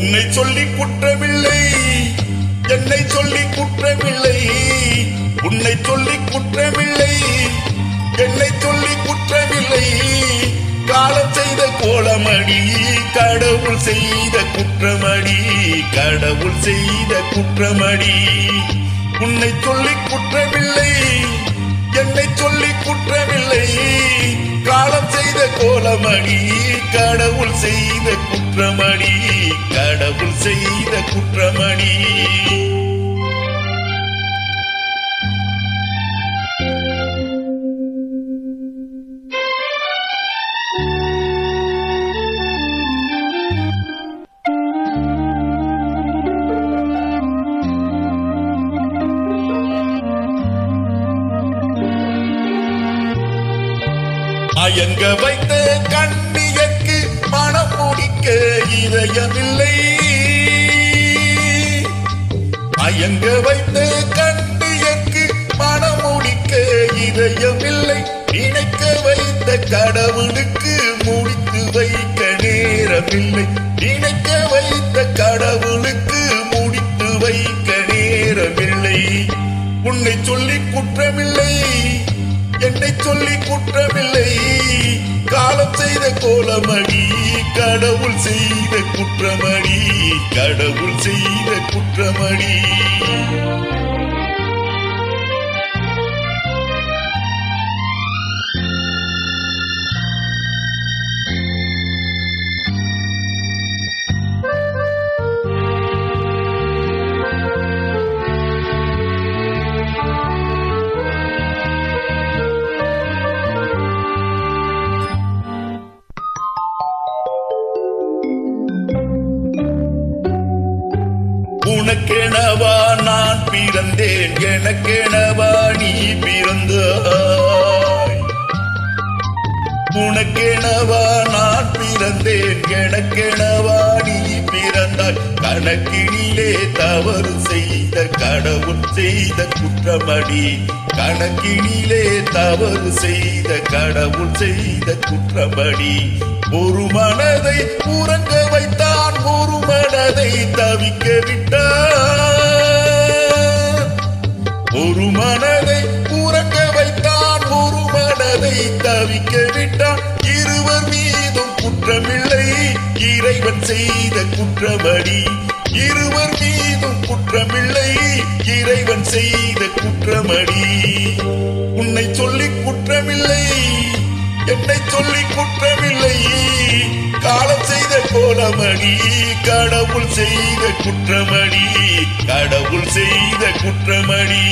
உன்னை சொல்லி குற்றமில்லை, என்னை சொல்லி குற்றமில்லை. உன்னை சொல்லி குற்றமில்லை, என்னை சொல்லி குற்றமில்லை. காலம் செய்த கோலமடி, கடவுள் செய்த குற்றமடி, கடவுள் செய்த குற்றமடி. உன்னை சொல்லி குற்றமில்லை, என்னை சொல்லி குற்றமில்லை. காலம் செய்த கோலமடி, கடவுள் செய்த குற்றமடி, கடவுள் செய்த குற்றமடி. அயங்க வைத்த கண்ணியக்கு மனம் முடிக்க இதயமில்லை. அயங்க வைத்த கண்ணியக்கு மனம் முடிக்க இதயமில்லை. நினைக்க வைத்த கடவுளுக்கு முடித்து வைக்க நேரமில்லை. நினைக்க வைத்த கடவுளுக்கு முடித்து வைக்க நேரமில்லை. உன்னை சொல்லி குற்றமில்லை, என்னை சொல்லி குற்றமில்லை. காலம் செய்த கோலமடி, கடவுள் செய்த குற்றமடி, கடவுள் செய்த குற்றமடி. உனக்கெனவா நான் பிறந்தேன், எனக்கெனவா நீ பிறந்தாய். உனக்கெனவா நான் பிறந்தேன், எனக்கெனவா நீ பிறந்தாய். கணக்கினிலே தவறு செய்த கடவுள் செய்த குற்றமடி, கணக்கினிலே தவறு செய்த கடவுள் செய்த குற்றமடி. ஒரு மனதை உறங்க வைத்தான், ஒரு மனதை தவிக்க விட்டான். ஒரு மனதை உறங்க வைத்தான், ஒரு மனதை தவிக்க விட்டான். இருவர் மீதும் குற்றமில்லை, இறைவன் செய்த குற்றமடி. இருவர் மீதும் குற்றமில்லை, இறைவன் செய்த குற்றமடி. உன்னை சொல்லி குற்றமில்லை, என்னை சொல்லி குற்றமில்லை. காலம் செய்த கோலமடி, கடவுள் செய்த குற்றமடி, கடவுள் செய்த குற்றமடி.